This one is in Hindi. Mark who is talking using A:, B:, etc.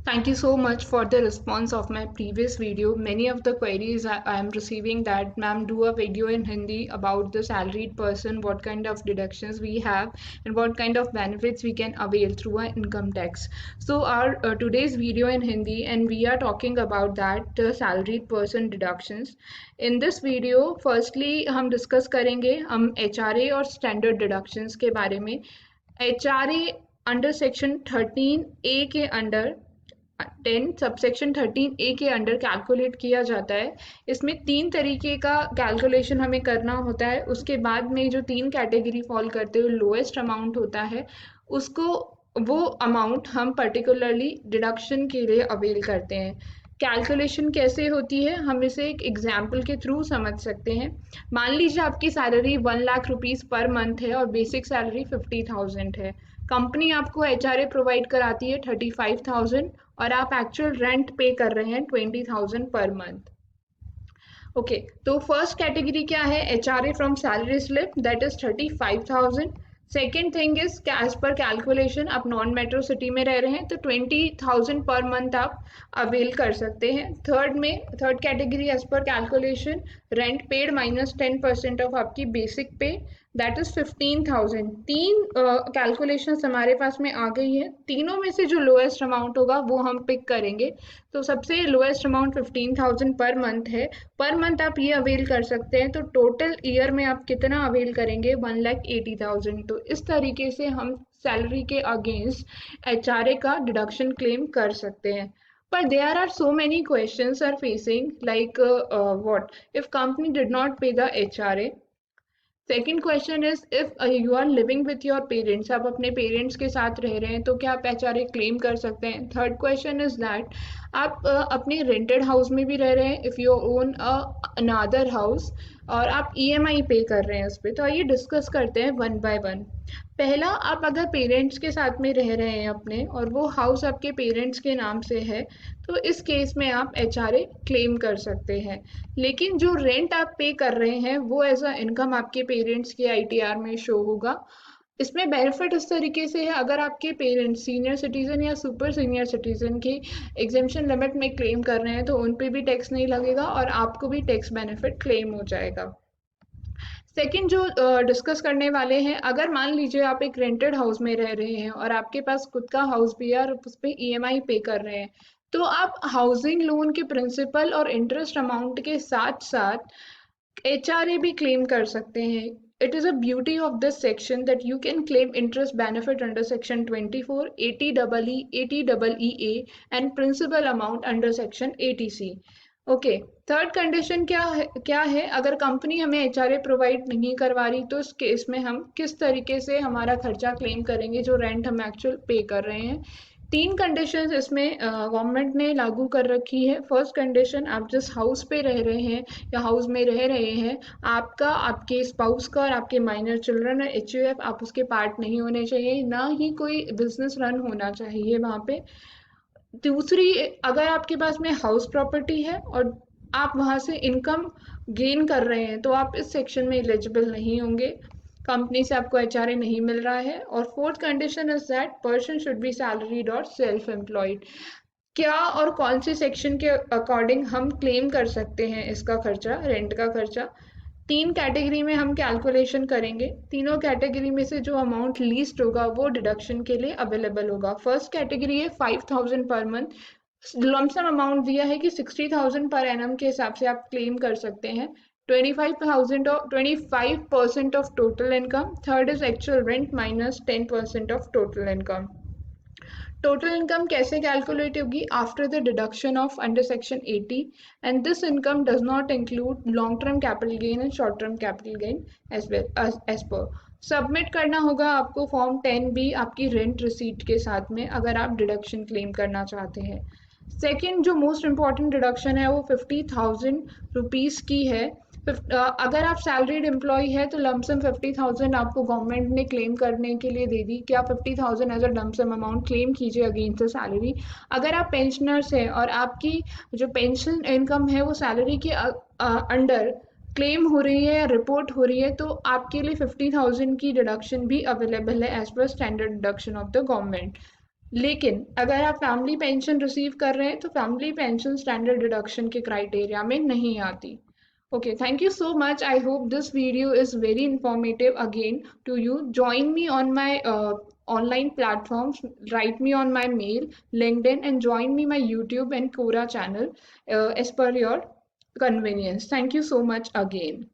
A: Thank you so much for the response of my previous video. Many of the queries I am receiving that ma'am do a video in Hindi about the salaried person, what kind of deductions we have and what kind of benefits we can avail through our income tax. So our today's video in Hindi and we are talking about that salaried person deductions. In this video firstly हम discuss करेंगे हम HRA और standard deductions के बारे में. HRA अंडर सेक्शन 13A के अंडर 10 सबसेक्शन 13A के अंडर कैलकुलेट किया जाता है. इसमें 3 तरीके का कैलकुलेशन हमें करना होता है. उसके बाद में जो 3 कैटेगरी फॉल करते हुए लोएस्ट अमाउंट होता है उसको वो अमाउंट हम पर्टिकुलरली डिडक्शन के लिए अवेल करते हैं. कैलकुलेशन कैसे होती है हम इसे एक एग्जाम्पल के थ्रू समझ सकते हैं. मान लीजिए आपकी salary 1 lakh rupees per month है और बेसिक सैलरी 50,000 है. कंपनी आपको HRA प्रोवाइड कराती है 35,000 और आप एक्चुअल रेंट पे कर रहे हैं 20,000 पर मंथ. ओके, तो फर्स्ट कैटेगरी क्या है? HRA from salary slip that is 35,000. Second thing is as per calculation आप नॉन मेट्रो सिटी में रह रहे हैं तो 20,000 पर मंथ आप अवेल कर सकते हैं. Third category as per calculation rent paid minus 10% of आपकी बेसिक पे दैट इज 15,000. तीन कैलकुलेशंस हमारे पास में आ गई है. तीनों में से जो लोएस्ट अमाउंट होगा वो हम पिक करेंगे. तो सबसे लोएस्ट अमाउंट 15,000 पर मंथ है. पर मंथ आप ये अवेल कर सकते हैं तो टोटल ईयर में आप कितना अवेल करेंगे? 1,80,000. तो इस तरीके से हम सैलरी के अगेंस्ट HRA का डिडक्शन क्लेम कर सकते हैं. But there are so many questions are facing like what if company did not pay the HRA. Second question is if you are living with your parents, आप अपने पेरेंट्स के साथ रह रहे हैं तो क्या आप HRA क्लेम कर सकते हैं. थर्ड क्वेश्चन इज दैट आप अपने रेंटेड हाउस में भी रह रहे हैं if you own another house और आप EMI पे कर रहे हैं उस पर. तो आइए डिस्कस करते हैं वन बाय वन. पहला, आप अगर पेरेंट्स के साथ में रह रहे हैं अपने और वो हाउस आपके पेरेंट्स के नाम से है तो इस केस में आप HRA क्लेम कर सकते हैं. लेकिन जो रेंट आप पे कर रहे हैं वो एज अ इनकम आपके पेरेंट्स के ITR में शो होगा. इसमें बेनिफिट इस तरीके से है अगर आपके पेरेंट्स सीनियर सिटीजन या सुपर सीनियर सिटीजन की एग्जेम्पशन लिमिट में क्लेम कर रहे हैं तो उन पे भी टैक्स नहीं लगेगा और आपको भी टैक्स बेनिफिट क्लेम हो जाएगा. सेकंड जो डिस्कस करने वाले हैं, अगर मान लीजिए आप एक रेंटेड हाउस में रह रहे हैं और आपके पास खुद का हाउस भी है और उस पर EMI पे कर रहे हैं तो आप हाउसिंग लोन के प्रिंसिपल और इंटरेस्ट अमाउंट के साथ साथ HRA भी क्लेम कर सकते हैं. It is a beauty of this section that you can claim interest benefit under section 24, 80EE, 80EEA and principal amount under section 80C. Okay, third condition क्या है अगर कंपनी हमें HRA प्रोवाइड नहीं करवा रही तो इस केस में हम किस तरीके से हमारा खर्चा क्लेम करेंगे जो रेंट हम एक्चुअल पे कर रहे हैं. तीन कंडीशंस इसमें गवर्नमेंट ने लागू कर रखी है. फर्स्ट कंडीशन, आप जिस हाउस पे रह रहे हैं या हाउस में रह रहे हैं आपका, आपके स्पाउस का और आपके माइनर चिल्ड्रन और HUF आप उसके पार्ट नहीं होने चाहिए, ना ही कोई बिजनेस रन होना चाहिए वहाँ पे. दूसरी, अगर आपके पास में हाउस प्रॉपर्टी है और आप वहाँ से इनकम गेन कर रहे हैं तो आप इस सेक्शन में एलिजिबल नहीं होंगे, कंपनी से आपको HRA नहीं मिल रहा है. और fourth condition is that person should be salaried और सेल्फ एम्प्लॉयड. क्या और कौन से सेक्शन के अकॉर्डिंग हम क्लेम कर सकते हैं इसका खर्चा, रेंट का खर्चा? तीन कैटेगरी में हम कैलकुलेशन करेंगे. तीनों कैटेगरी में से जो अमाउंट लीस्ट होगा वो डिडक्शन के लिए अवेलेबल होगा. फर्स्ट कैटेगरी है 5,000 पर मंथ. लमसम अमाउंट दिया है कि 60,000 पर एनम के हिसाब से आप क्लेम कर सकते हैं. 25% of total income. Third is actual rent minus 10% of total income. Total income कैसे कैलकुलेट होगी? After the deduction of under section 80 and this income does not include long term capital gain and short term capital gain as per. Submit करना होगा आपको फॉर्म 10B आपकी रेंट रिसीट के साथ में अगर आप डिडक्शन क्लेम करना चाहते हैं. सेकेंड जो मोस्ट इम्पॉर्टेंट डिडक्शन है वो 50,000 रुपीज़ की है. अगर आप सैलरीड एम्प्लॉय है तो लमसम 50,000 आपको गवर्नमेंट ने क्लेम करने के लिए दे दी कि आप 50,000 as a lump sum amount claim कीजिए अगेंस्ट द सैलरी. अगर आप पेंशनर्स हैं और आपकी जो पेंशन इनकम है वो सैलरी के अंडर क्लेम हो रही है या रिपोर्ट हो रही है तो आपके लिए 50,000 की डिडक्शन भी अवेलेबल है as per standard deduction of the government. लेकिन अगर आप फैमिली पेंशन रिसीव कर रहे हैं तो फैमिली पेंशन स्टैंडर्ड डिडक्शन के क्राइटेरिया में नहीं आती. Okay, thank you so much. I hope this video is very informative again to you. Join me on my online platforms. Write me on my mail, LinkedIn, and join me my YouTube and Quora channel as per your convenience. Thank you so much again.